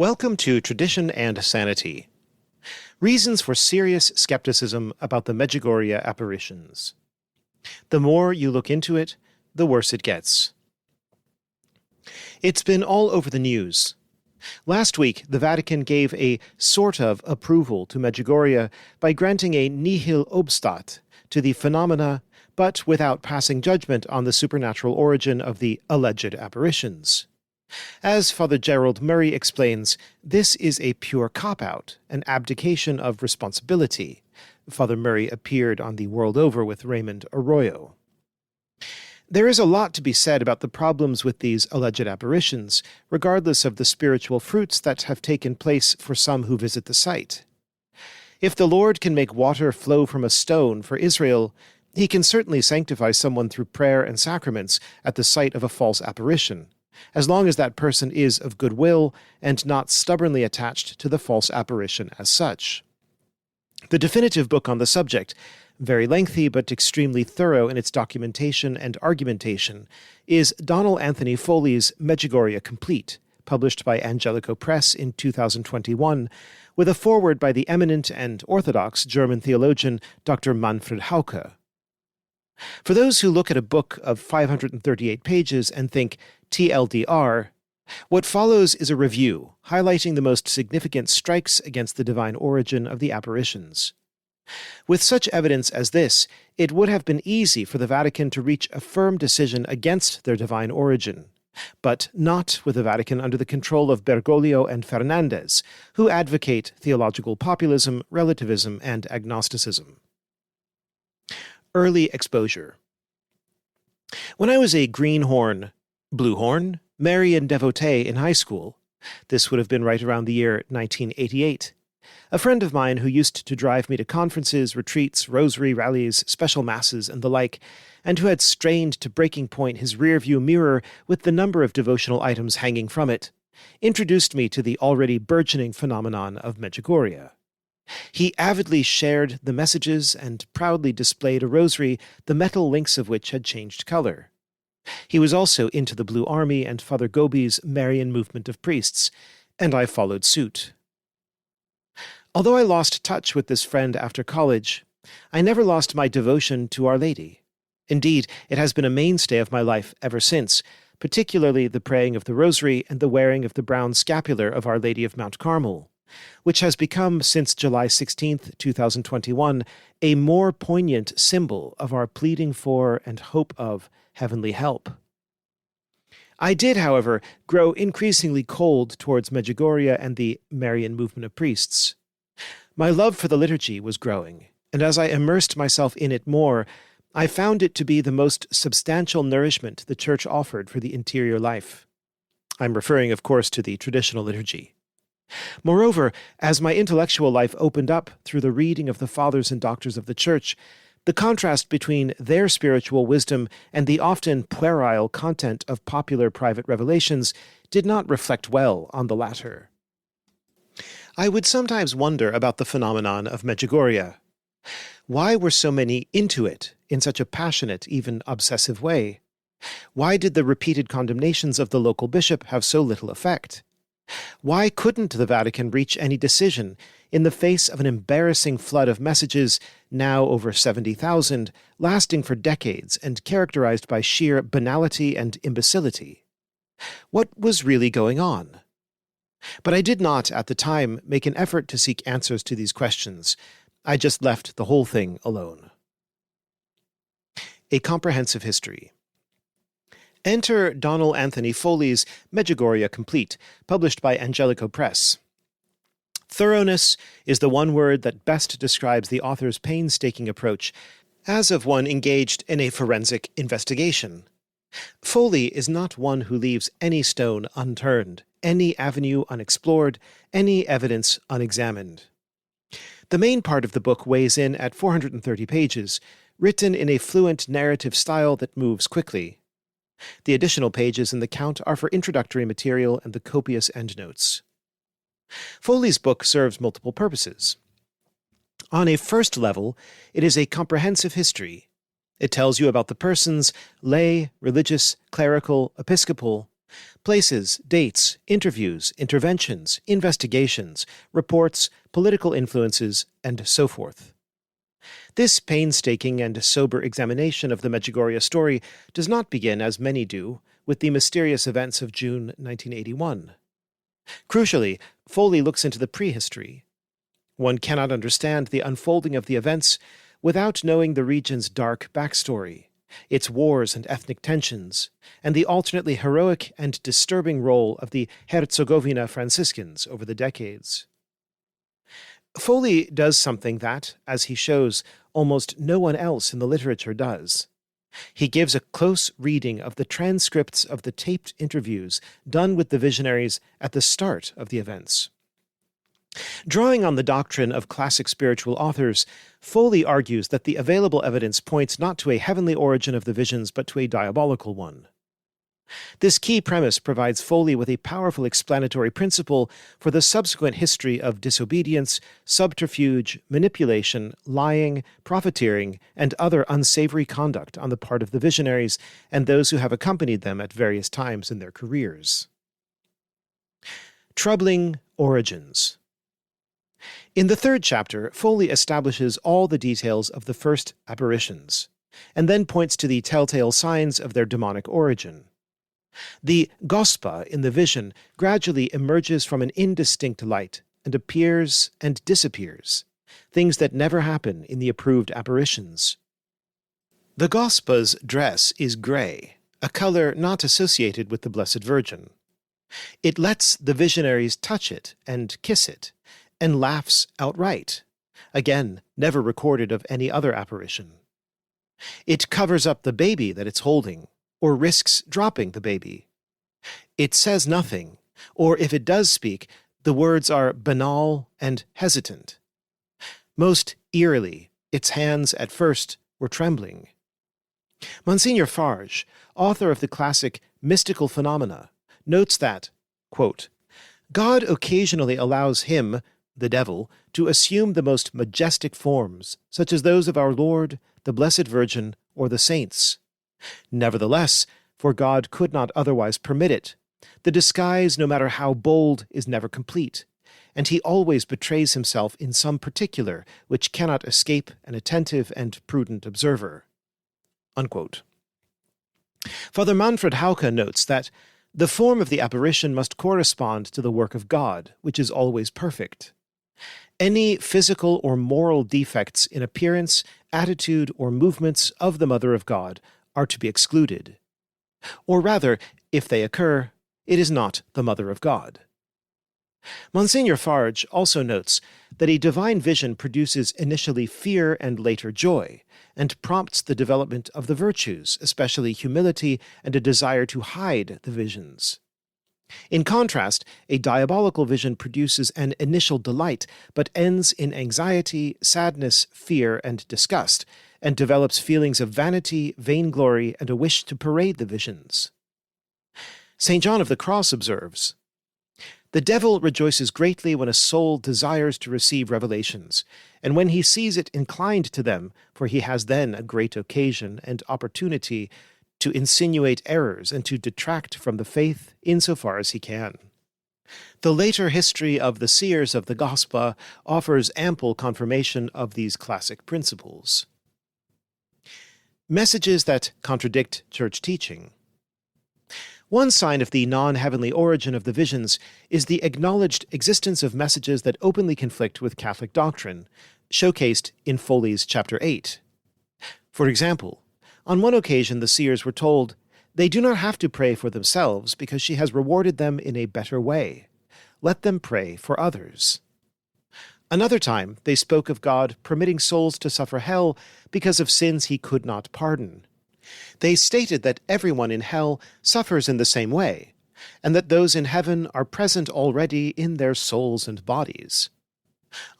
Welcome to Tradition and Sanity. Reasons for serious skepticism about the Medjugorje apparitions. The more you look into it, the worse it gets. It's been all over the news. Last week, the Vatican gave a sort of approval to Medjugorje by granting a nihil obstat to the phenomena, but without passing judgment on the supernatural origin of the alleged apparitions. As Father Gerald Murray explains, this is a pure cop-out, an abdication of responsibility. Father Murray appeared on The World Over with Raymond Arroyo. There is a lot to be said about the problems with these alleged apparitions, regardless of the spiritual fruits that have taken place for some who visit the site. If the Lord can make water flow from a stone for Israel, he can certainly sanctify someone through prayer and sacraments at the site of a false apparition, as long as that person is of good will and not stubbornly attached to the false apparition as such. The definitive book on the subject, very lengthy but extremely thorough in its documentation and argumentation, is Donald Anthony Foley's Medjugorje Complete, published by Angelico Press in 2021, with a foreword by the eminent and orthodox German theologian Dr. Manfred Hauke. For those who look at a book of 538 pages and think TLDR, what follows is a review highlighting the most significant strikes against the divine origin of the apparitions. With such evidence as this, it would have been easy for the Vatican to reach a firm decision against their divine origin, but not with the Vatican under the control of Bergoglio and Fernandez, who advocate theological populism, relativism, and agnosticism. Early exposure. When I was a greenhorn, bluehorn, Marian devotee in high school, this would have been right around the year 1988, a friend of mine who used to drive me to conferences, retreats, rosary rallies, special masses, and the like, and who had strained to breaking point his rearview mirror with the number of devotional items hanging from it, introduced me to the already burgeoning phenomenon of Medjugorje. He avidly shared the messages and proudly displayed a rosary, the metal links of which had changed color. He was also into the Blue Army and Father Gobi's Marian movement of priests, and I followed suit. Although I lost touch with this friend after college, I never lost my devotion to Our Lady. Indeed, it has been a mainstay of my life ever since, particularly the praying of the rosary and the wearing of the brown scapular of Our Lady of Mount Carmel, which has become, since July 16, 2021, a more poignant symbol of our pleading for and hope of heavenly help. I did, however, grow increasingly cold towards Medjugorje and the Marian movement of priests. My love for the liturgy was growing, and as I immersed myself in it more, I found it to be the most substantial nourishment the Church offered for the interior life. I'm referring, of course, to the traditional liturgy. Moreover, as my intellectual life opened up through the reading of the fathers and doctors of the Church, the contrast between their spiritual wisdom and the often puerile content of popular private revelations did not reflect well on the latter. I would sometimes wonder about the phenomenon of Medjugorje. Why were so many into it in such a passionate, even obsessive way? Why did the repeated condemnations of the local bishop have so little effect? Why couldn't the Vatican reach any decision in the face of an embarrassing flood of messages, now over 70,000, lasting for decades and characterized by sheer banality and imbecility? What was really going on? But I did not, at the time, make an effort to seek answers to these questions. I just left the whole thing alone. A comprehensive history. Enter Donald Anthony Foley's Medjugorje Complete, published by Angelico Press. Thoroughness is the one word that best describes the author's painstaking approach, as of one engaged in a forensic investigation. Foley is not one who leaves any stone unturned, any avenue unexplored, any evidence unexamined. The main part of the book weighs in at 430 pages, written in a fluent narrative style that moves quickly. The additional pages in the count are for introductory material and the copious endnotes. Foley's book serves multiple purposes. On a first level, it is a comprehensive history. It tells you about the persons, lay, religious, clerical, episcopal, Places, dates, interviews, interventions, investigations, reports, political influences, and so forth. This painstaking and sober examination of the Medjugorje story does not begin, as many do, with the mysterious events of June 1981. Crucially, Foley looks into the prehistory. One cannot understand the unfolding of the events without knowing the region's dark backstory, its wars and ethnic tensions, and the alternately heroic and disturbing role of the Herzegovina Franciscans over the decades. Foley does something that, as he shows, almost no one else in the literature does. He gives a close reading of the transcripts of the taped interviews done with the visionaries at the start of the events. Drawing on the doctrine of classic spiritual authors, Foley argues that the available evidence points not to a heavenly origin of the visions but to a diabolical one. This key premise provides Foley with a powerful explanatory principle for the subsequent history of disobedience, subterfuge, manipulation, lying, profiteering, and other unsavory conduct on the part of the visionaries and those who have accompanied them at various times in their careers. Troubling origins. In the third chapter, Foley establishes all the details of the first apparitions, and then points to the telltale signs of their demonic origin. The gospa in the vision gradually emerges from an indistinct light and appears and disappears, things that never happen in the approved apparitions. The gospa's dress is grey, a color not associated with the Blessed Virgin. It lets the visionaries touch it and kiss it, and laughs outright, again never recorded of any other apparition. It covers up the baby that it's holding, or risks dropping the baby. It says nothing, or if it does speak, the words are banal and hesitant. Most eerily, its hands at first were trembling. Monsignor Farge, author of the classic Mystical Phenomena, notes that, quote, God occasionally allows him, the devil, to assume the most majestic forms, such as those of our Lord, the Blessed Virgin, or the saints. Nevertheless, for God could not otherwise permit it, the disguise, no matter how bold, is never complete, and he always betrays himself in some particular which cannot escape an attentive and prudent observer. Unquote. Father Manfred Hauke notes that the form of the apparition must correspond to the work of God, which is always perfect. Any physical or moral defects in appearance, attitude, or movements of the Mother of God are to be excluded. Or rather, if they occur, it is not the Mother of God. Monsignor Farge also notes that a divine vision produces initially fear and later joy, and prompts the development of the virtues, especially humility and a desire to hide the visions. In contrast, a diabolical vision produces an initial delight, but ends in anxiety, sadness, fear, and disgust, and develops feelings of vanity, vainglory, and a wish to parade the visions. St. John of the Cross observes, the devil rejoices greatly when a soul desires to receive revelations, and when he sees it inclined to them, for he has then a great occasion and opportunity to insinuate errors and to detract from the faith insofar as he can. The later history of the seers of the Gospel offers ample confirmation of these classic principles. Messages that contradict church teaching. One sign of the non-heavenly origin of the visions is the acknowledged existence of messages that openly conflict with Catholic doctrine, showcased in Foley's Chapter 8. For example, on one occasion the seers were told, they do not have to pray for themselves because she has rewarded them in a better way. Let them pray for others. Another time they spoke of God permitting souls to suffer hell because of sins he could not pardon. They stated that everyone in hell suffers in the same way, and that those in heaven are present already in their souls and bodies.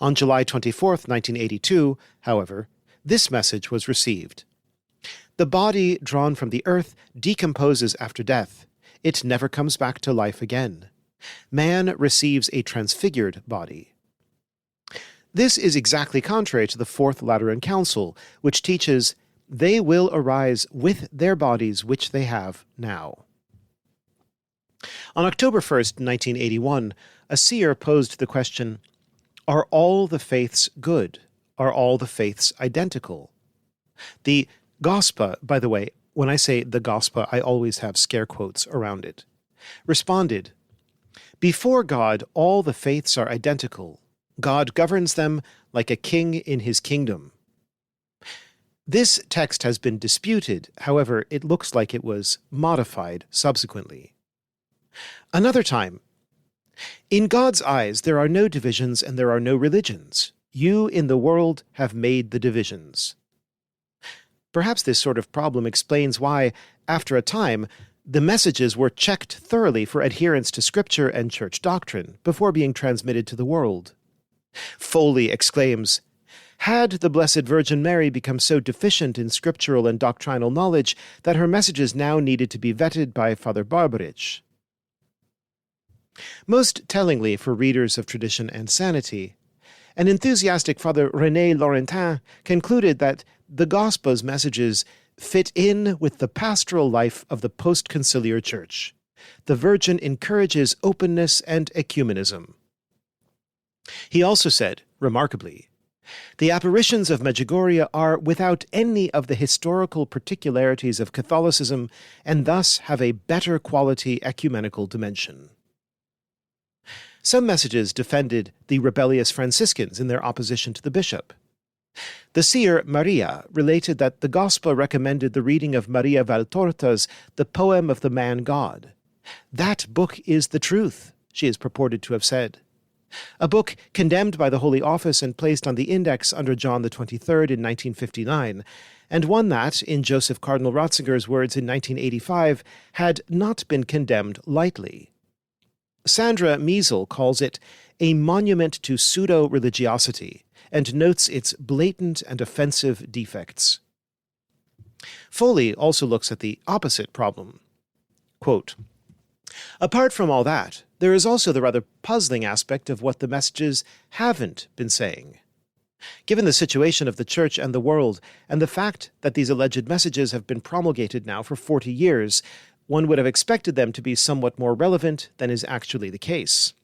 On July 24, 1982, however, this message was received. The body drawn from the earth decomposes after death. It never comes back to life again. Man receives a transfigured body. This is exactly contrary to the Fourth Lateran Council, which teaches, they will arise with their bodies which they have now. On October 1st, 1981, a seer posed the question, "Are all the faiths good? Are all the faiths identical?" The Gospa, by the way, when I say the Gospa, I always have scare quotes around it, responded, "Before God, all the faiths are identical. God governs them like a king in his kingdom." This text has been disputed, however, it looks like it was modified subsequently. Another time, "In God's eyes there are no divisions and there are no religions. You in the world have made the divisions." Perhaps this sort of problem explains why, after a time, the messages were checked thoroughly for adherence to Scripture and church doctrine before being transmitted to the world. Foley exclaims, "Had the Blessed Virgin Mary become so deficient in scriptural and doctrinal knowledge that her messages now needed to be vetted by Father Barbarich?" Most tellingly for readers of tradition and sanity, an enthusiastic Father René Laurentin concluded that the Gospel's messages fit in with the pastoral life of the post-conciliar Church. The Virgin encourages openness and ecumenism. He also said, remarkably, "The apparitions of Medjugorje are without any of the historical particularities of Catholicism and thus have a better quality ecumenical dimension." Some messages defended the rebellious Franciscans in their opposition to the bishop. The seer Maria related that the Gospel recommended the reading of Maria Valtorta's The Poem of the Man God. "That book is the truth," she is purported to have said. A book condemned by the Holy Office and placed on the index under John XXIII in 1959, and one that, in Joseph Cardinal Ratzinger's words in 1985, had not been condemned lightly. Sandra Meisel calls it a monument to pseudo-religiosity and notes its blatant and offensive defects. Foley also looks at the opposite problem. Quote, "Apart from all that, there is also the rather puzzling aspect of what the messages haven't been saying. Given the situation of the Church and the world, and the fact that these alleged messages have been promulgated now for 40 years, one would have expected them to be somewhat more relevant than is actually the case.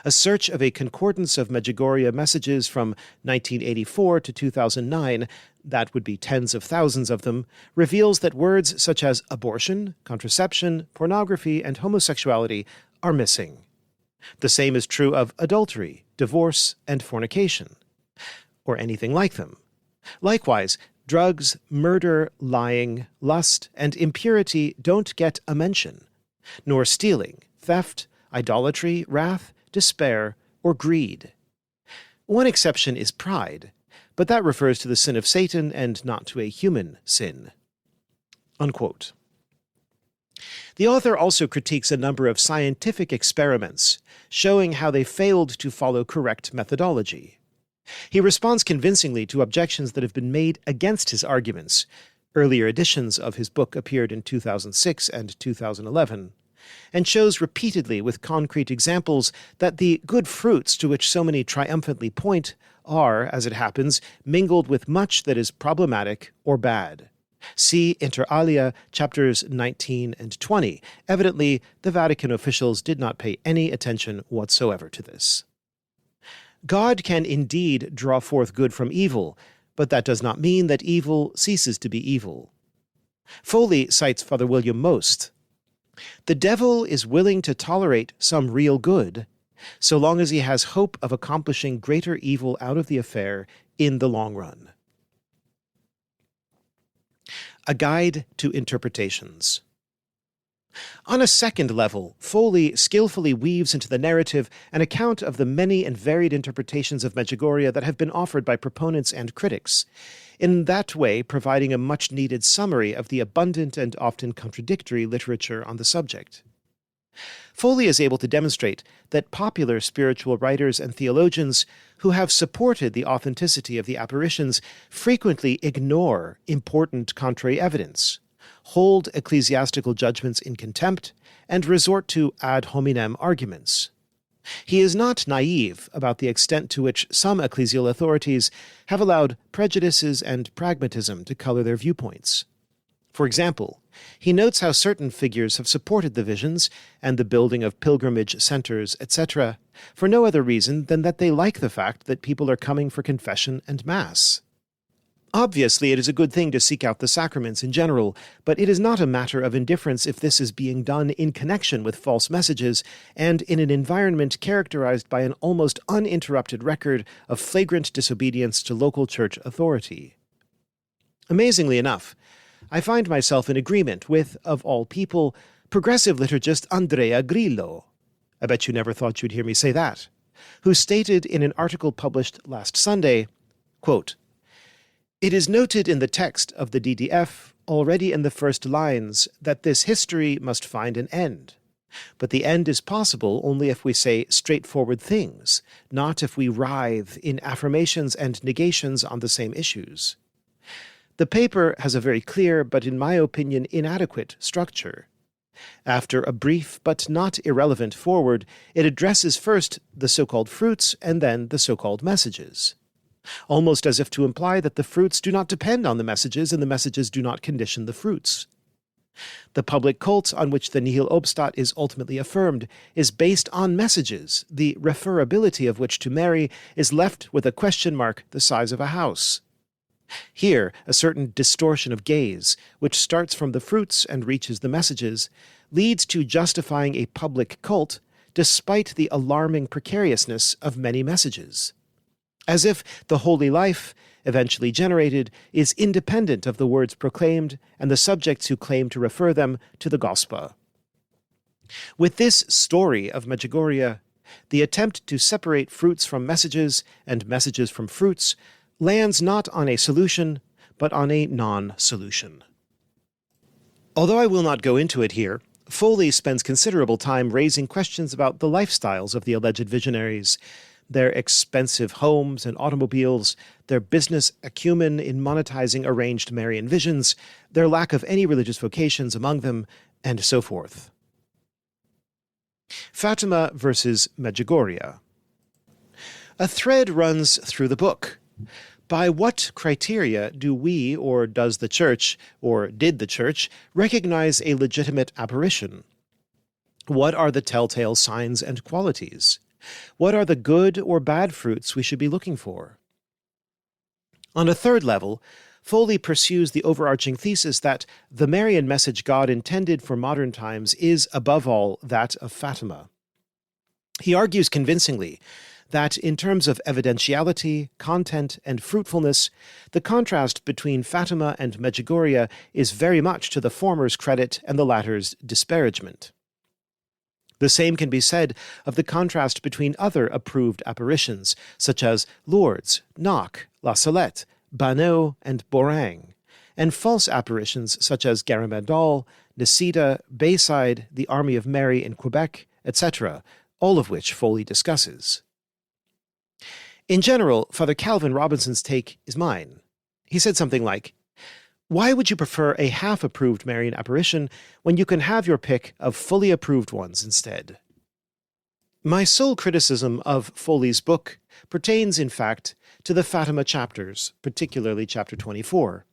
A search of a concordance of Medjugorje messages from 1984 to 2009, that would be tens of thousands of them, reveals that words such as abortion, contraception, pornography, and homosexuality are missing. The same is true of adultery, divorce, and fornication, or anything like them. Likewise, drugs, murder, lying, lust, and impurity don't get a mention, nor stealing, theft, idolatry, wrath, despair, or greed. One exception is pride, but that refers to the sin of Satan and not to a human sin." Unquote. The author also critiques a number of scientific experiments, showing how they failed to follow correct methodology. He responds convincingly to objections that have been made against his arguments. Earlier editions of his book appeared in 2006 and 2011, and shows repeatedly with concrete examples that the good fruits to which so many triumphantly point are, as it happens, mingled with much that is problematic or bad. See Inter alia, chapters 19 and 20. Evidently, the Vatican officials did not pay any attention whatsoever to this. God can indeed draw forth good from evil, but that does not mean that evil ceases to be evil. Foley cites Father William Most. "The devil is willing to tolerate some real good, so long as he has hope of accomplishing greater evil out of the affair in the long run." A Guide to Interpretations. On a second level, Foley skillfully weaves into the narrative an account of the many and varied interpretations of Medjugorje that have been offered by proponents and critics, in that way providing a much-needed summary of the abundant and often contradictory literature on the subject. Foley is able to demonstrate that popular spiritual writers and theologians who have supported the authenticity of the apparitions frequently ignore important contrary evidence, hold ecclesiastical judgments in contempt, and resort to ad hominem arguments. He is not naive about the extent to which some ecclesial authorities have allowed prejudices and pragmatism to color their viewpoints. For example, he notes how certain figures have supported the visions and the building of pilgrimage centers, etc., for no other reason than that they like the fact that people are coming for confession and Mass. Obviously, it is a good thing to seek out the sacraments in general, but it is not a matter of indifference if this is being done in connection with false messages and in an environment characterized by an almost uninterrupted record of flagrant disobedience to local church authority. Amazingly enough, I find myself in agreement with, of all people, progressive liturgist Andrea Grillo. I bet you never thought you'd hear me say that. Who stated in an article published last Sunday, quote, "It is noted in the text of the DDF, already in the first lines, that this history must find an end. But the end is possible only if we say straightforward things, not if we writhe in affirmations and negations on the same issues. The paper has a very clear, but in my opinion inadequate, structure. After a brief but not irrelevant foreword, it addresses first the so-called fruits and then the so-called messages, almost as if to imply that the fruits do not depend on the messages and the messages do not condition the fruits. The public cult on which the nihil obstat is ultimately affirmed is based on messages, the referability of which to Mary is left with a question mark the size of a house. Here, a certain distortion of gaze, which starts from the fruits and reaches the messages, leads to justifying a public cult despite the alarming precariousness of many messages, as if the holy life, eventually generated, is independent of the words proclaimed and the subjects who claim to refer them to the gospel. With this story of Medjugorje, the attempt to separate fruits from messages and messages from fruits lands not on a solution, but on a non-solution. Although I will not go into it here, Foley spends considerable time raising questions about the lifestyles of the alleged visionaries, their expensive homes and automobiles, their business acumen in monetizing arranged Marian visions, their lack of any religious vocations among them, and so forth. Fatima versus Medjugorje. A thread runs through the book. By what criteria do we, or does the Church, or did the Church, recognize a legitimate apparition? What are the telltale signs and qualities? What are the good or bad fruits we should be looking for? On a third level, Foley pursues the overarching thesis that the Marian message God intended for modern times is, above all, that of Fatima. He argues convincingly that in terms of evidentiality, content, and fruitfulness, the contrast between Fatima and Medjugorje is very much to the former's credit and the latter's disparagement. The same can be said of the contrast between other approved apparitions, such as Lourdes, Knock, La Salette, Banneau, and Borang, and false apparitions such as Garamandal, Nisida, Bayside, the Army of Mary in Quebec, etc., all of which Foley discusses. In general, Father Calvin Robinson's take is mine. He said something like, "Why would you prefer a half-approved Marian apparition when you can have your pick of fully approved ones instead?" My sole criticism of Foley's book pertains, in fact, to the Fatima chapters, particularly chapter 24.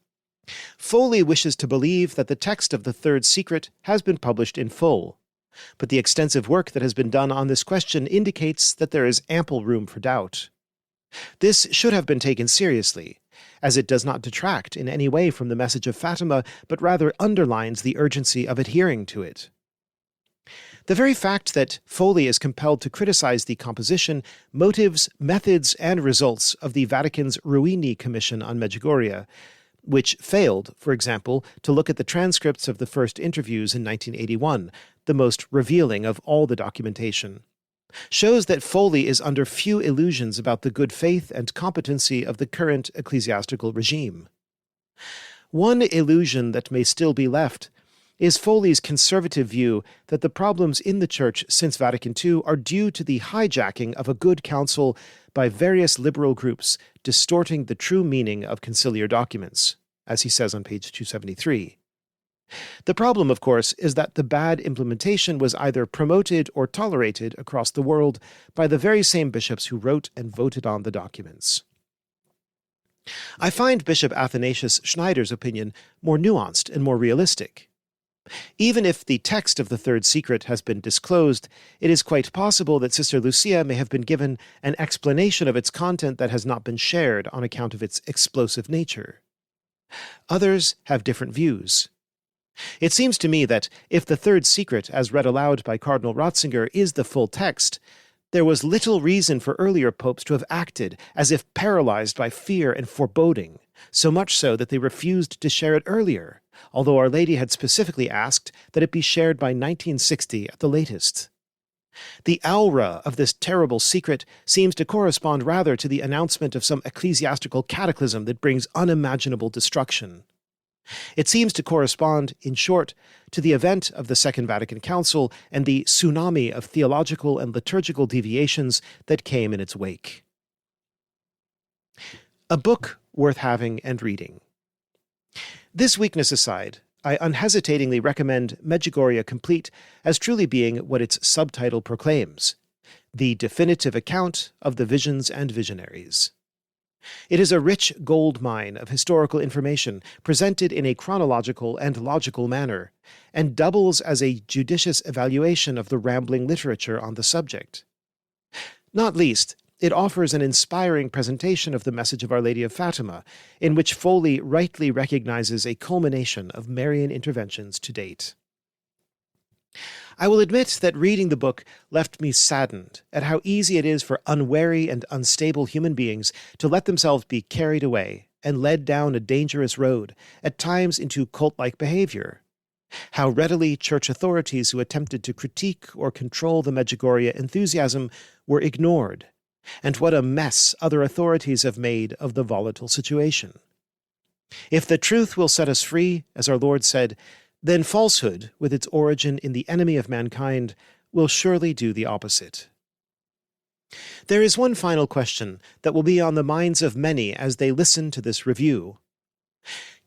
Foley wishes to believe that the text of the third secret has been published in full, but the extensive work that has been done on this question indicates that there is ample room for doubt. This should have been taken seriously, as it does not detract in any way from the message of Fatima, but rather underlines the urgency of adhering to it. The very fact that Foley is compelled to criticize the composition, motives, methods, and results of the Vatican's Ruini Commission on Medjugorje, which failed, for example, to look at the transcripts of the first interviews in 1981, the most revealing of all the documentation, shows that Foley is under few illusions about the good faith and competency of the current ecclesiastical regime. One illusion that may still be left is Foley's conservative view that the problems in the Church since Vatican II are due to the hijacking of a good counsel by various liberal groups distorting the true meaning of conciliar documents, as he says on page 273. The problem, of course, is that the bad implementation was either promoted or tolerated across the world by the very same bishops who wrote and voted on the documents. I find Bishop Athanasius Schneider's opinion more nuanced and more realistic. Even if the text of the third secret has been disclosed, it is quite possible that Sister Lucia may have been given an explanation of its content that has not been shared on account of its explosive nature. Others have different views. It seems to me that if the third secret, as read aloud by Cardinal Ratzinger, is the full text, there was little reason for earlier popes to have acted as if paralyzed by fear and foreboding, so much so that they refused to share it earlier, although Our Lady had specifically asked that it be shared by 1960 at the latest. The aura of this terrible secret seems to correspond rather to the announcement of some ecclesiastical cataclysm that brings unimaginable destruction. It seems to correspond, in short, to the event of the Second Vatican Council and the tsunami of theological and liturgical deviations that came in its wake. A book worth having and reading. This weakness aside, I unhesitatingly recommend Medjugorje Complete as truly being what its subtitle proclaims, the definitive account of the visions and visionaries. It is a rich gold mine of historical information presented in a chronological and logical manner, and doubles as a judicious evaluation of the rambling literature on the subject. Not least, it offers an inspiring presentation of the message of Our Lady of Fatima, in which Foley rightly recognizes a culmination of Marian interventions to date. I will admit that reading the book left me saddened at how easy it is for unwary and unstable human beings to let themselves be carried away and led down a dangerous road, at times into cult-like behavior. How readily church authorities who attempted to critique or control the Medjugorje enthusiasm were ignored, and what a mess other authorities have made of the volatile situation. If the truth will set us free, as our Lord said, then falsehood, with its origin in the enemy of mankind, will surely do the opposite. There is one final question that will be on the minds of many as they listen to this review.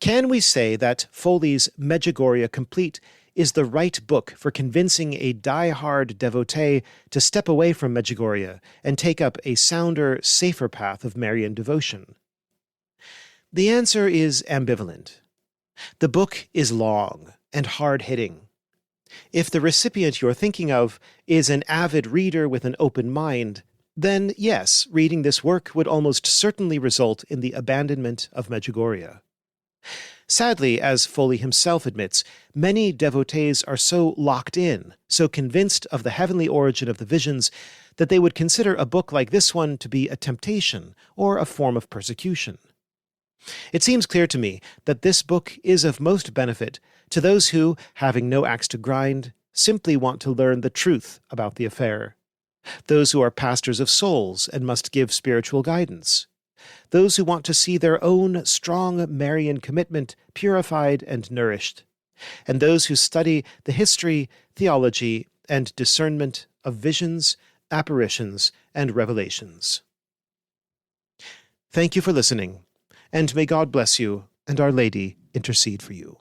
Can we say that Foley's Medjugorje Complete is the right book for convincing a die-hard devotee to step away from Medjugorje and take up a sounder, safer path of Marian devotion? The answer is ambivalent. The book is long and hard-hitting. If the recipient you're thinking of is an avid reader with an open mind, then yes, reading this work would almost certainly result in the abandonment of Medjugorje. Sadly, as Foley himself admits, many devotees are so locked in, so convinced of the heavenly origin of the visions, that they would consider a book like this one to be a temptation or a form of persecution. It seems clear to me that this book is of most benefit to those who, having no axe to grind, simply want to learn the truth about the affair. Those who are pastors of souls and must give spiritual guidance. Those who want to see their own strong Marian commitment purified and nourished. And those who study the history, theology, and discernment of visions, apparitions, and revelations. Thank you for listening, and may God bless you and Our Lady intercede for you.